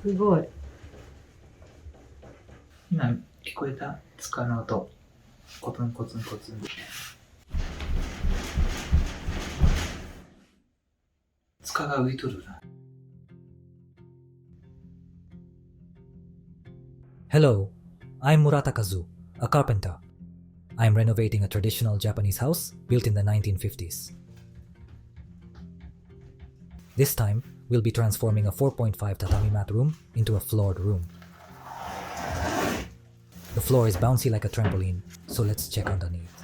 すごい。今聞こえた塚の音。コツンコツンコツン。塚が浮いとるな。Hello, I'm Murata Kazu, a carpenter. I'm renovating a traditional Japanese house built in the 1950s. This time, we'll be transforming a 4.5 tatami mat room into a floored room. The floor is bouncy like a trampoline, so let's check underneath.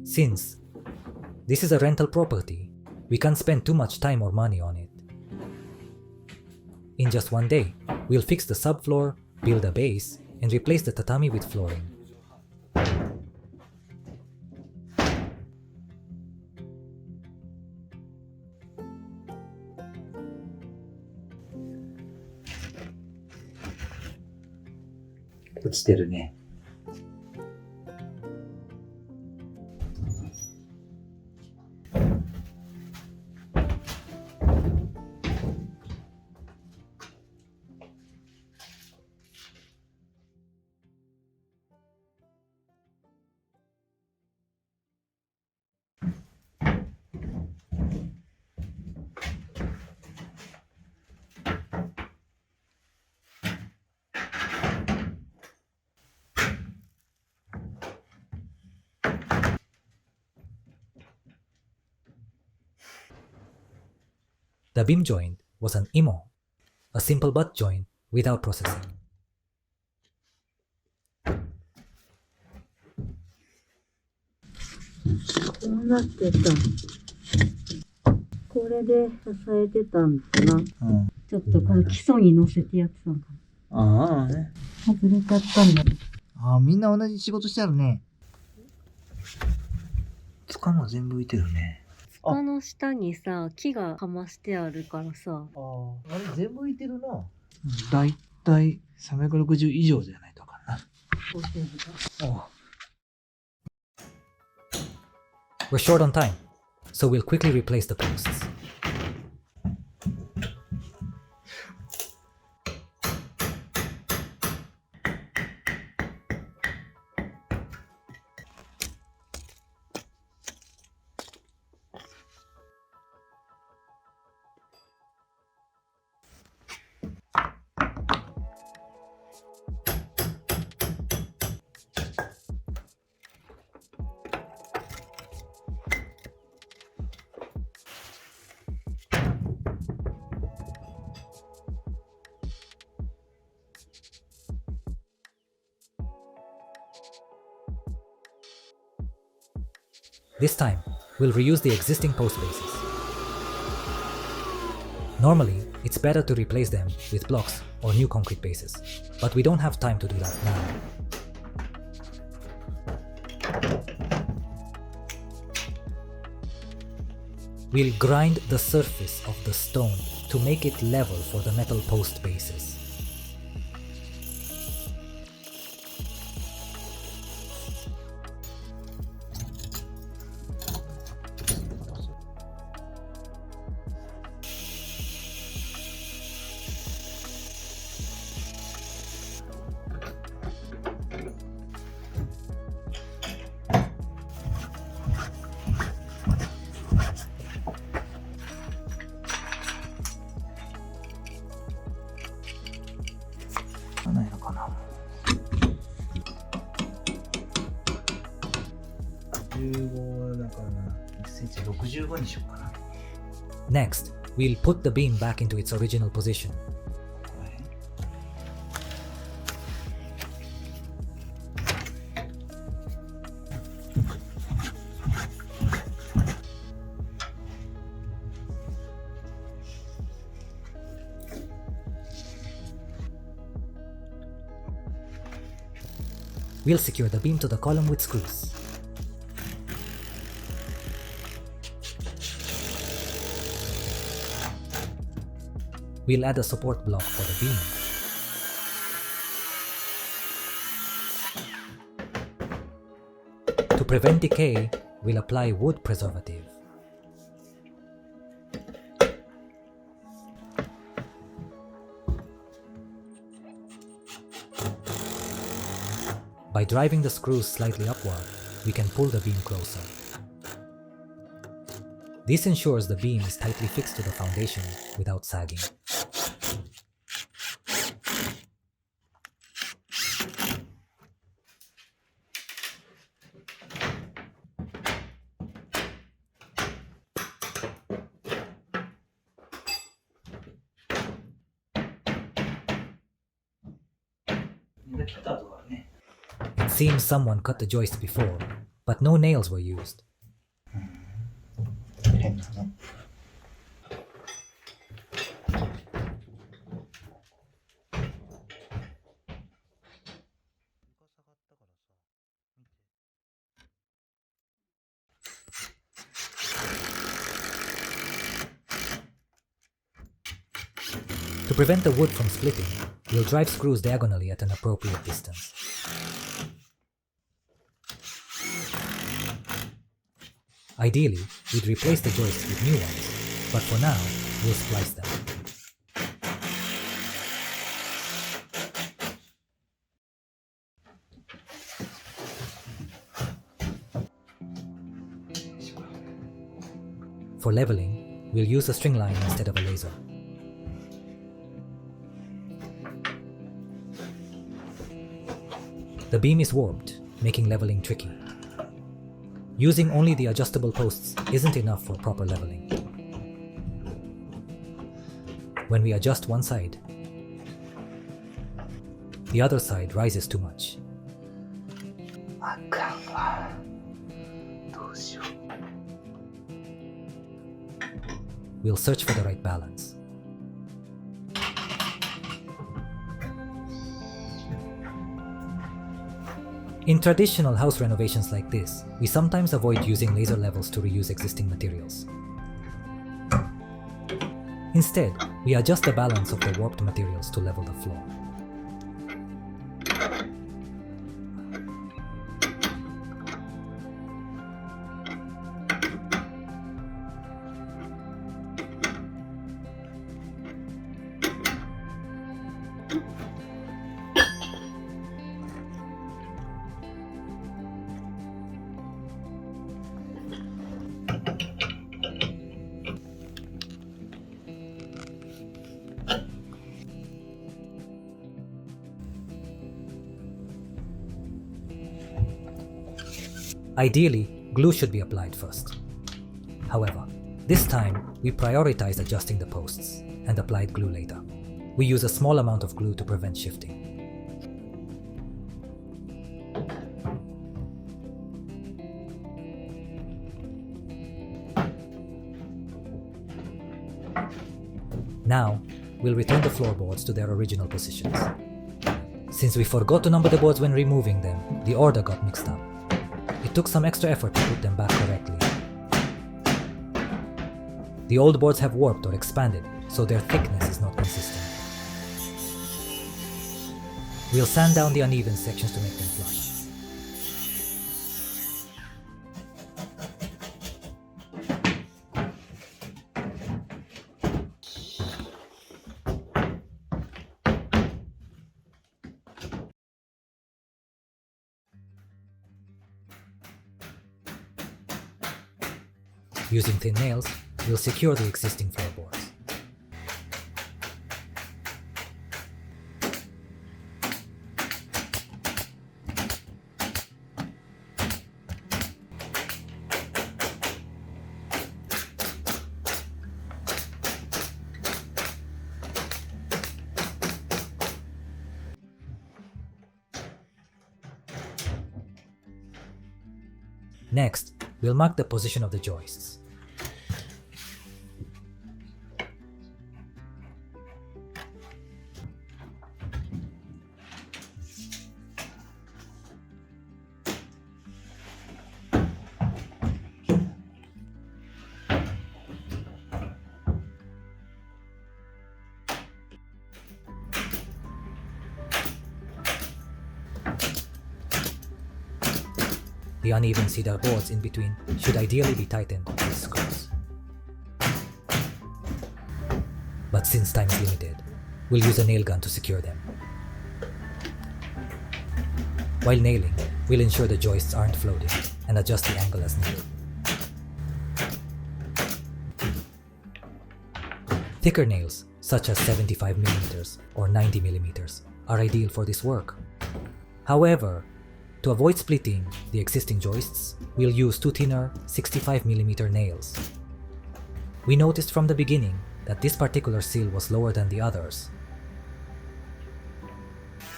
Since this is a rental property, we can't spend too much time or money on it. In just one day, we'll fix the subfloor, build a base, and replace the tatami with flooring. "落ちてるね。The beam joint was an IMO, a simple butt joint without processing. こうなってた。これで支えてたんだな。ちょっとこの基礎に乗せてやってたのかな。ああね。外れちゃったんだね。ああ、みんな同じ仕事してあるね。塚も全部浮いてるね。塚の下にさ、木がかましてあるからさ。ああ、あれ全部浮いてるな。だいたい360以上じゃないとかな。We're short on time, so we'll quickly replace the posts. This time, we'll reuse the existing post bases. Normally, it's better to replace them with blocks or new concrete bases, but we don't have time to do that now. We'll grind the surface of the stone to make it level for the metal post bases. Next, we'll put the beam back into its original position. We'll secure the beam to the column with screws. We'll add a support block for the beam. To prevent decay, we'll apply wood preservative. By driving the screws slightly upward, we can pull the beam closer. This ensures the beam is tightly fixed to the foundation without sagging. It seems someone cut the joist before, but no nails were used. 変だね。To prevent the wood from splitting, we'll drive screws diagonally at an appropriate distance. Ideally, we'd replace the joists with new ones, but for now, we'll splice them. For leveling, we'll use a string line instead of a laser. The beam is warped, making leveling tricky. Using only the adjustable posts isn't enough for proper leveling. When we adjust one side, the other side rises too much. We'll search for the right balance. In traditional house renovations like this, we sometimes avoid using laser levels to reuse existing materials. Instead, we adjust the balance of the warped materials to level the floor. Ideally, glue should be applied first. However, this time we prioritized adjusting the posts and applied glue later. We use a small amount of glue to prevent shifting. Now, we'll return the floorboards to their original positions. Since we forgot to number the boards when removing them, the order got mixed up. It took some extra effort to put them back correctly. The old boards have warped or expanded, so their thickness is not consistent. We'll sand down the uneven sections to make them flush. Using thin nails, we'll secure the existing floorboards. Next, we'll mark the position of the joists. The uneven cedar boards in between should ideally be tightened with screws. But since time is limited, we'll use a nail gun to secure them. while nailing, we'll ensure the joists aren't floating and adjust the angle as needed. Thicker nails, such as 75mm or 90mm, are ideal for this work. However, to avoid splitting the existing joists, we'll use two thinner 65mm nails. We noticed from the beginning that this particular seal was lower than the others.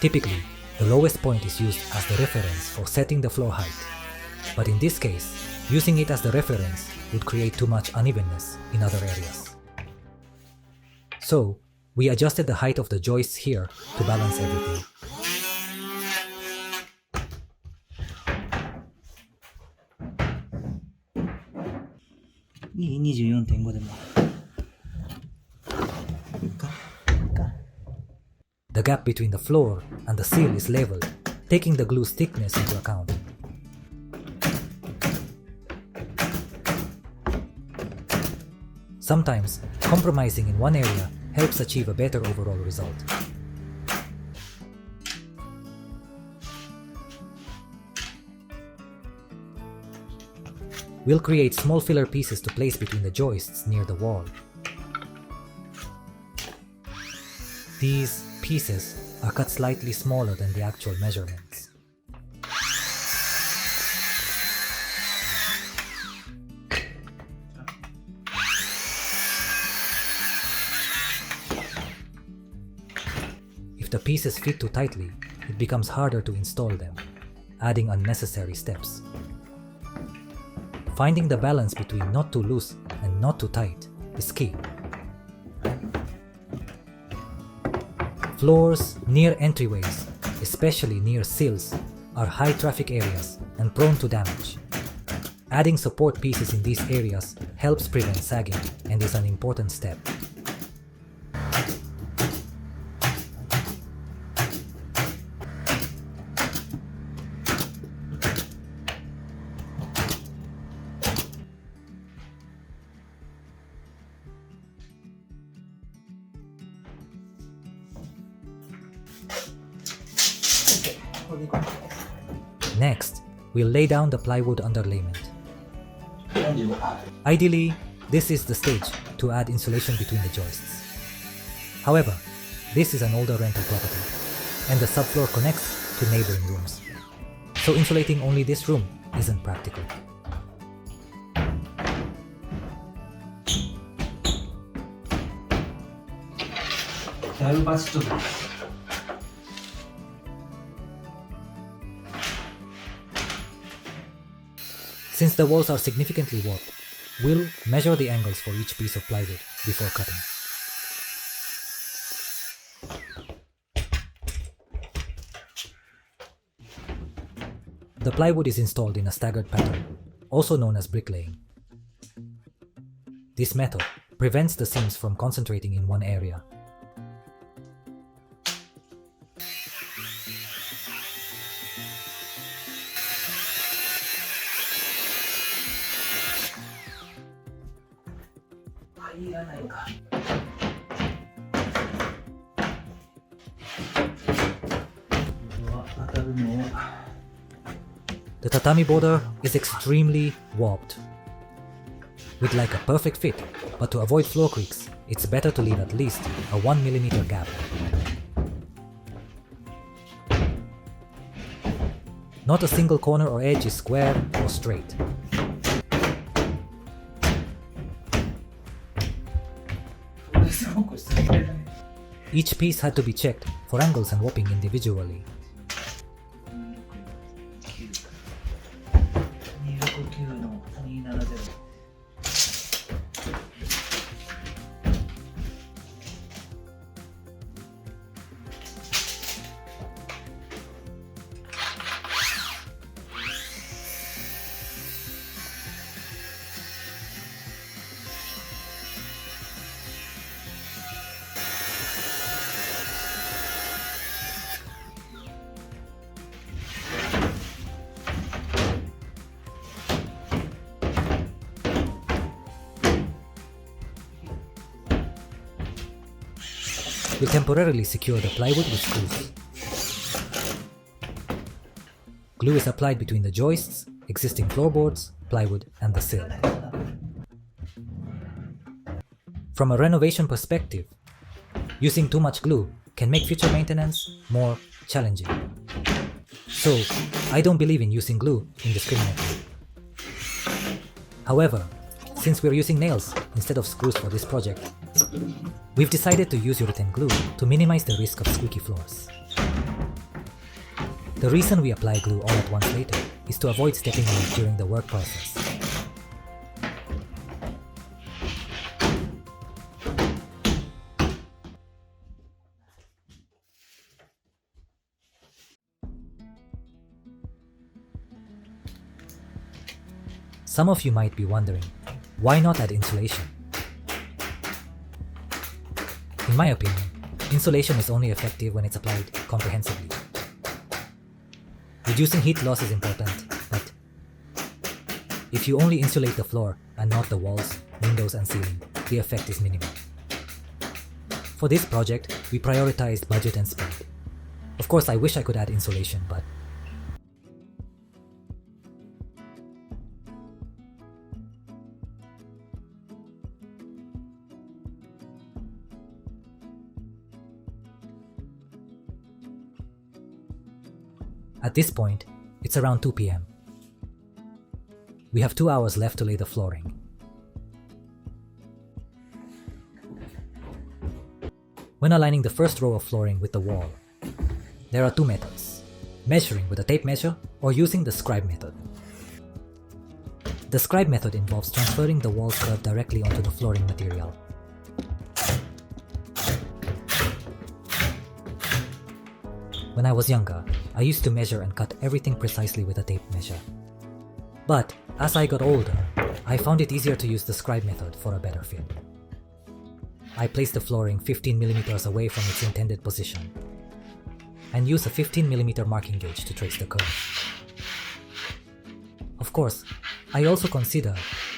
Typically, the lowest point is used as the reference for setting the floor height, but in this case, using it as the reference would create too much unevenness in other areas. So, we adjusted the height of the joists here to balance everything.いい 24.5 でも。The gap between the floor and the seal is leveled, taking the glue's thickness into account. Sometimes, compromising in one area helps achieve a better overall result. We'll create small filler pieces to place between the joists near the wall. These pieces are cut slightly smaller than the actual measurements. If the pieces fit too tightly, it becomes harder to install them, adding unnecessary steps. Finding the balance between not too loose and not too tight is key. Floors near entryways, especially near sills, are high traffic areas and prone to damage. Adding support pieces in these areas helps prevent sagging and is an important step. Next, we'll lay down the plywood underlayment. Ideally, this is the stage to add insulation between the joists. However, this is an older rental property, and the subfloor connects to neighboring rooms, so insulating only this room isn't practical. Since the walls are significantly warped, we'll measure the angles for each piece of plywood before cutting. The plywood is installed in a staggered pattern, also known as bricklaying. This method prevents the seams from concentrating in one area. The tatami border is extremely warped. We'd like a perfect fit, but to avoid floor creaks, it's better to leave at least a 1mm gap. Not a single corner or edge is square or straight. Each piece had to be checked for angles and warping individually. We'll temporarily secure the plywood with screws. glue is applied between the joists, existing floorboards, plywood, and the sill. From a renovation perspective, using too much glue can make future maintenance more challenging. So, I don't believe in using glue indiscriminately. However, since we're using nails instead of screws for this project, we've decided to use urethane glue to minimize the risk of squeaky floors. The reason we apply glue all at once later is to avoid stepping on it during the work process. Some of you might be wondering, why not add insulation? In my opinion, insulation is only effective when it's applied comprehensively. Reducing heat loss is important, but if you only insulate the floor and not the walls, windows, and ceiling, the effect is minimal. For this project, we prioritized budget and speed. Of course, I wish I could add insulation, but at this point, it's around 2 p.m. We have 2 hours left to lay the flooring. When aligning the first row of flooring with the wall, there are 2 methods: measuring with a tape measure or using the scribe method. The scribe method involves transferring the wall curve directly onto the flooring material. When I was younger, I used to measure and cut everything precisely with a tape measure. But as I got older, I found it easier to use the scribe method for a better fit. I placed the flooring 15mm away from its intended position and use a 15mm marking gauge to trace the curve. Of course, I also consider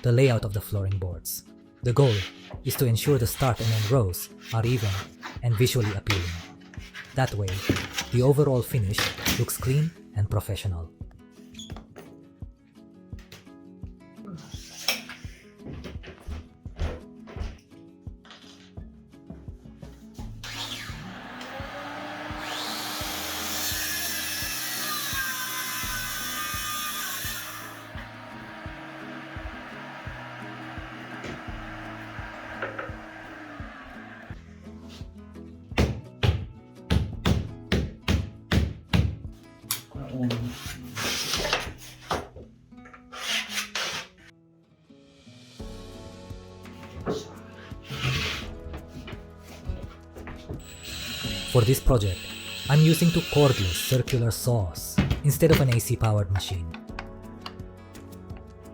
the layout of the flooring boards. The goal is to ensure the start and end rows are even and visually appealing. That way, the overall finish looks clean and professional. For this project, I'm using 2 cordless circular saws instead of an AC-powered machine.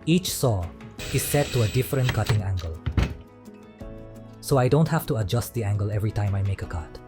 Each saw is set to a different cutting angle, so I don't have to adjust the angle every time I make a cut.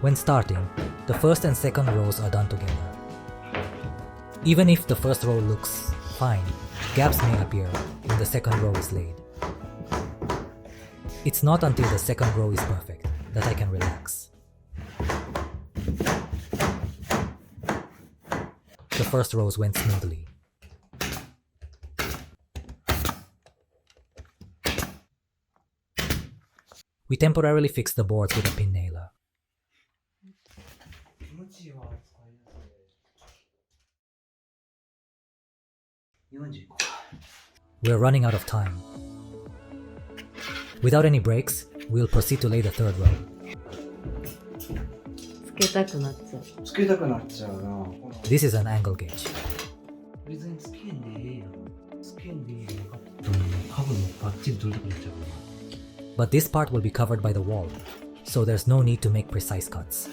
When starting, the first and second rows are done together. Even if the first row looks fine, gaps may appear when the second row is laid. It's not until the second row is perfect that I can relax. The first rows went smoothly. We temporarily fixed the boards with a pin nailer. We're running out of time. Without any breaks, we'll proceed to lay the third row. けたくなっちゃう。つけたくなっちゃうな。この This is an angle gauge. 別につけんでええやん。つけんでいいよ。分かった。角度バッチリ取りたくなっちゃうから。 But this part will be covered by the wall, so there's no need to make precise cuts.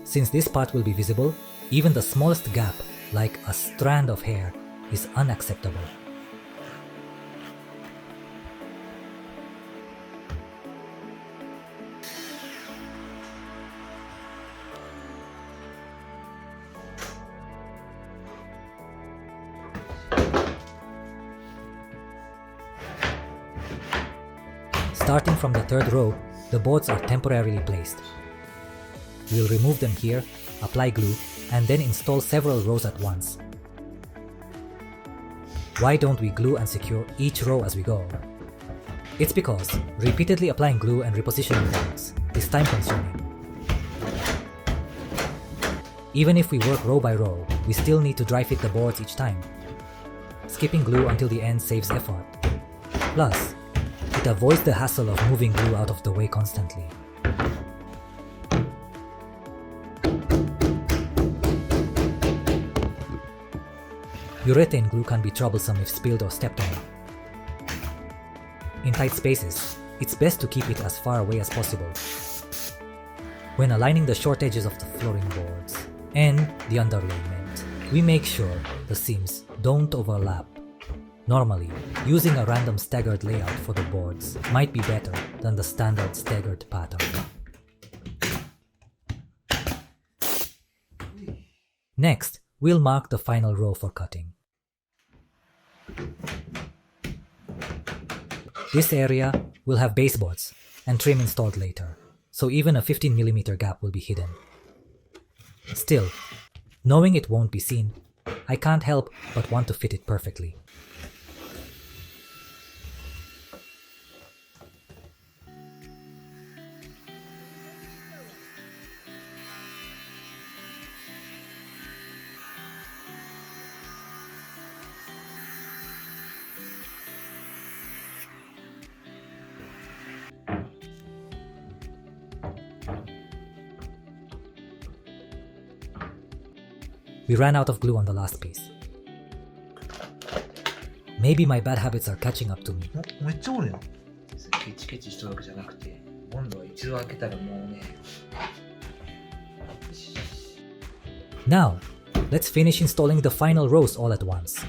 Since this part will be visible, even the smallest gap, like a strand of hair, is unacceptable. Starting from the third row, the boards are temporarily placed. We'll remove them here, apply glue, and then install several rows at once. Why don't we glue and secure each row as we go? It's because repeatedly applying glue and repositioning boards is time consuming. Even if we work row by row, we still need to dry fit the boards each time. Skipping glue until the end saves effort. Plus, it avoids the hassle of moving glue out of the way constantly. Urethane glue can be troublesome if spilled or stepped on. In tight spaces, it's best to keep it as far away as possible. When aligning the short edges of the flooring boards and the underlayment, we make sure the seams don't overlap. Normally, using a random staggered layout for the boards might be better than the standard staggered pattern. Next, we'll mark the final row for cutting. This area will have baseboards and trim installed later, so even a 15mm gap will be hidden. Still, knowing it won't be seen, I can't help but want to fit it perfectly. We ran out of glue on the last piece. Maybe my bad habits are catching up to me. めっちゃおるやん。ケチケチしたわけじゃなくて、温度は一度開けたらもうね。Now, let's finish installing the final rows all at once.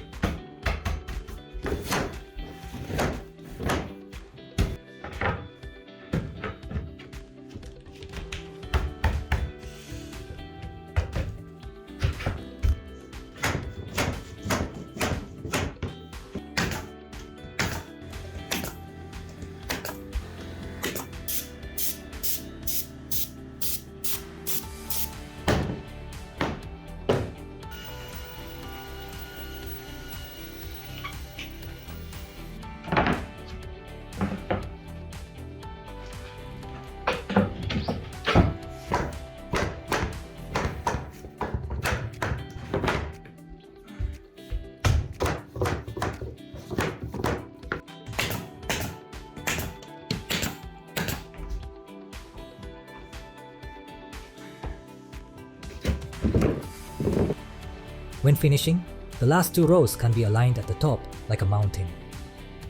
When finishing, the last two rows can be aligned at the top like a mountain,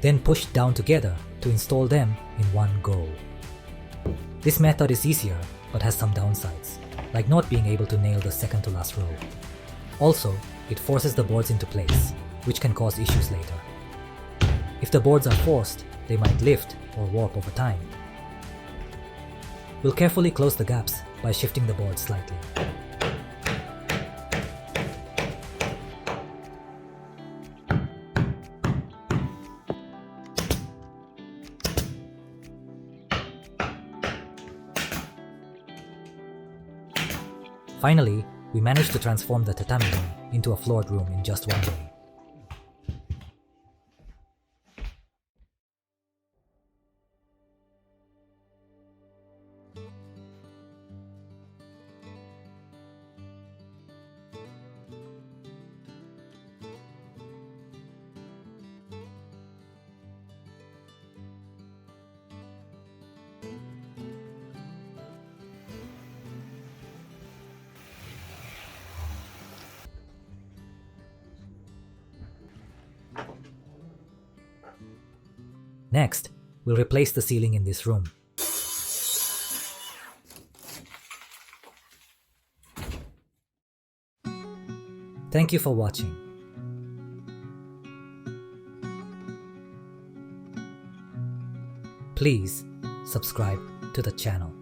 then pushed down together to install them in one go. This method is easier but has some downsides, like not being able to nail the second to last row. Also, it forces the boards into place, which can cause issues later. If the boards are forced, they might lift or warp over time. We'll carefully close the gaps by shifting the board slightly. Finally, we managed to transform the tatami room into a floored room in just one day. Next, we'll replace the ceiling in this room. Thank you for watching. Please subscribe to the channel.